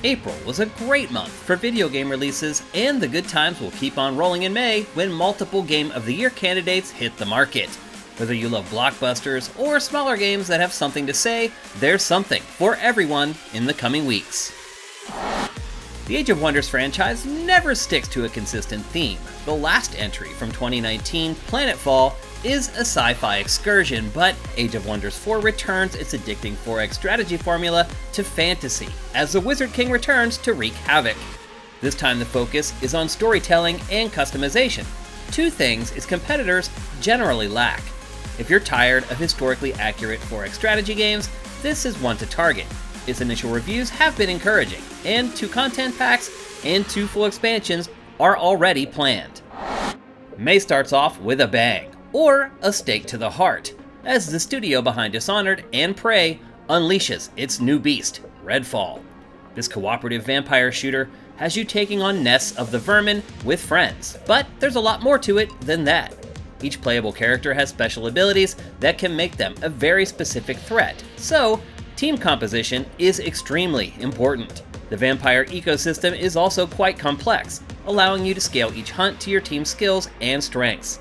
April was a great month for video game releases, and the good times will keep on rolling in May when multiple Game of the Year candidates hit the market. Whether you love blockbusters or smaller games that have something to say, there's something for everyone in the coming weeks. The Age of Wonders franchise never sticks to a consistent theme. The last entry from 2019, Planetfall, is a sci-fi excursion, but Age of Wonders 4 returns its addicting 4X strategy formula to fantasy, as the Wizard King returns to wreak havoc. This time the focus is on storytelling and customization, two things its competitors generally lack. If you're tired of historically accurate 4X strategy games, this is one to target. Its initial reviews have been encouraging, and 2 content packs and 2 full expansions are already planned. May starts off with a bang, or a stake to the heart, as the studio behind Dishonored and Prey unleashes its new beast, Redfall. This cooperative vampire shooter has you taking on nests of the vermin with friends, but there's a lot more to it than that. Each playable character has special abilities that can make them a very specific threat, so team composition is extremely important. The vampire ecosystem is also quite complex, allowing you to scale each hunt to your team's skills and strengths.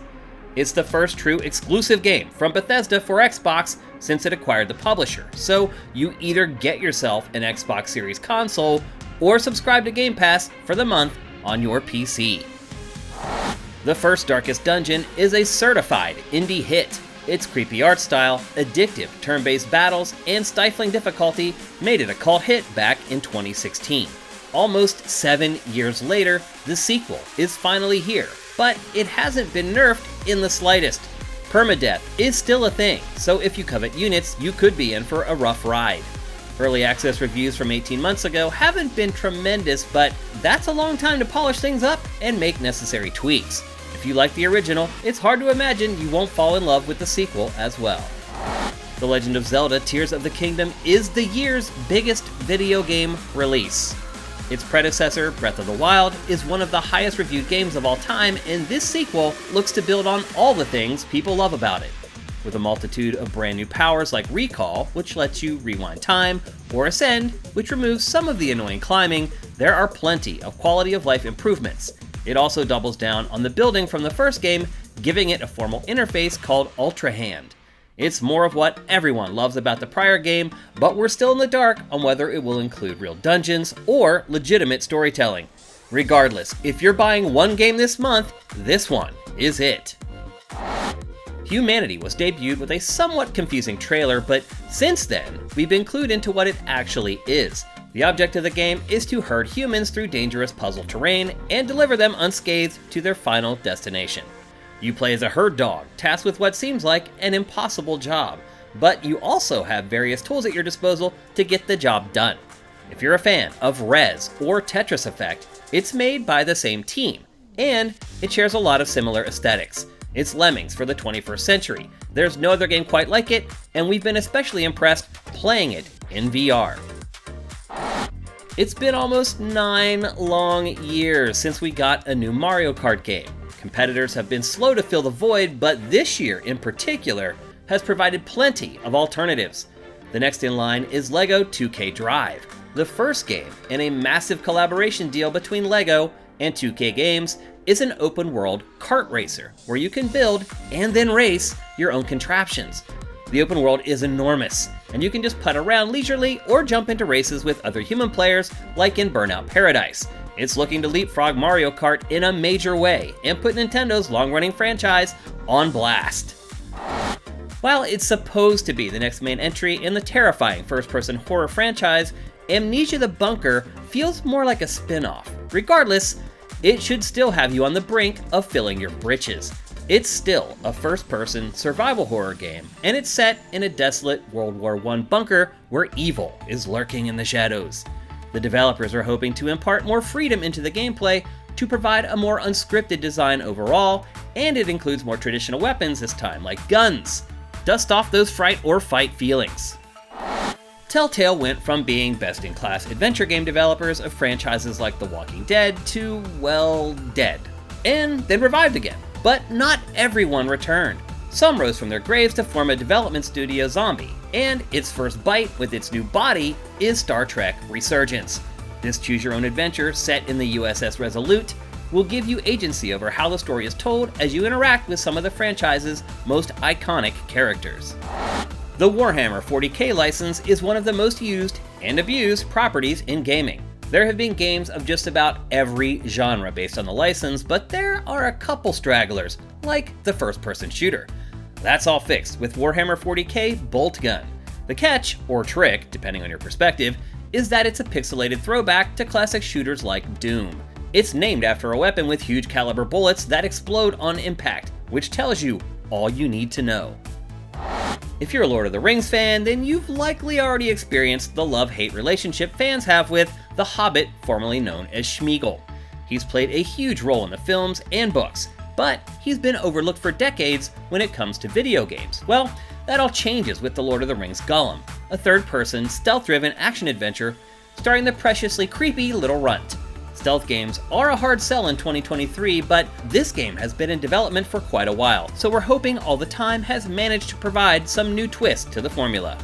It's the first true exclusive game from Bethesda for Xbox since it acquired the publisher, so you either get yourself an Xbox Series console or subscribe to Game Pass for the month on your PC. The first Darkest Dungeon is a certified indie hit. Its creepy art style, addictive turn-based battles, and stifling difficulty made it a cult hit back in 2016. Almost 7 years later, the sequel is finally here, but it hasn't been nerfed in the slightest. Permadeath is still a thing, so if you covet units, you could be in for a rough ride. Early access reviews from 18 months ago haven't been tremendous, but that's a long time to polish things up and make necessary tweaks. If you like the original, it's hard to imagine you won't fall in love with the sequel as well. The Legend of Zelda: Tears of the Kingdom is the year's biggest video game release. Its predecessor, Breath of the Wild, is one of the highest reviewed games of all time, and this sequel looks to build on all the things people love about it. With a multitude of brand new powers like Recall, which lets you rewind time, or Ascend, which removes some of the annoying climbing, there are plenty of quality of life improvements. It also doubles down on the building from the first game, giving it a formal interface called Ultra Hand. It's more of what everyone loves about the prior game, but we're still in the dark on whether it will include real dungeons or legitimate storytelling. Regardless, if you're buying one game this month, this one is it. Humanity was debuted with a somewhat confusing trailer, but since then, we've been clued into what it actually is. The object of the game is to herd humans through dangerous puzzle terrain and deliver them unscathed to their final destination. You play as a herd dog, tasked with what seems like an impossible job, but you also have various tools at your disposal to get the job done. If you're a fan of Rez or Tetris Effect, it's made by the same team, and it shares a lot of similar aesthetics. It's Lemmings for the 21st century. There's no other game quite like it, and we've been especially impressed playing it in VR. It's been almost 9 long years since we got a new Mario Kart game. Competitors have been slow to fill the void, but this year in particular has provided plenty of alternatives. The next in line is LEGO 2K Drive, the first game in a massive collaboration deal between LEGO and 2K Games. Is an open-world kart racer where you can build and then race your own contraptions. The open world is enormous, and you can just putt around leisurely or jump into races with other human players like in Burnout Paradise. It's looking to leapfrog Mario Kart in a major way and put Nintendo's long-running franchise on blast. While it's supposed to be the next main entry in the terrifying first-person horror franchise, Amnesia the Bunker feels more like a spin-off. Regardless, it should still have you on the brink of filling your britches. It's still a first-person survival horror game, and it's set in a desolate World War I bunker where evil is lurking in the shadows. The developers are hoping to impart more freedom into the gameplay to provide a more unscripted design overall, and it includes more traditional weapons this time, like guns. Dust off those fright or fight feelings. Telltale went from being best-in-class adventure game developers of franchises like The Walking Dead to, well, dead. And then revived again. But not everyone returned. Some rose from their graves to form a development studio, Zombie, and its first bite with its new body is Star Trek Resurgence. This choose-your-own-adventure set in the USS Resolute will give you agency over how the story is told as you interact with some of the franchise's most iconic characters. The Warhammer 40k license is one of the most used and abused properties in gaming. There have been games of just about every genre based on the license, but there are a couple stragglers, like the first-person shooter. That's all fixed with Warhammer 40k Boltgun. The catch, or trick, depending on your perspective, is that it's a pixelated throwback to classic shooters like Doom. It's named after a weapon with huge caliber bullets that explode on impact, which tells you all you need to know. If you're a Lord of the Rings fan, then you've likely already experienced the love-hate relationship fans have with the Hobbit, formerly known as Sméagol. He's played a huge role in the films and books, but he's been overlooked for decades when it comes to video games. Well, that all changes with The Lord of the Rings Gollum, a third-person, stealth-driven action-adventure starring the preciously creepy little runt. Stealth games are a hard sell in 2023, but this game has been in development for quite a while, so we're hoping All the Time has managed to provide some new twist to the formula.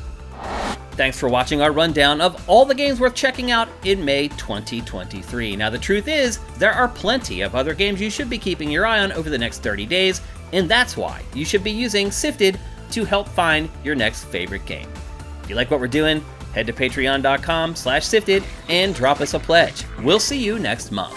Thanks for watching our rundown of all the games worth checking out in May 2023. Now the truth is, there are plenty of other games you should be keeping your eye on over the next 30 days, and that's why you should be using Sifted to help find your next favorite game. If you like what we're doing, head to patreon.com/sifted and drop us a pledge. We'll see you next month.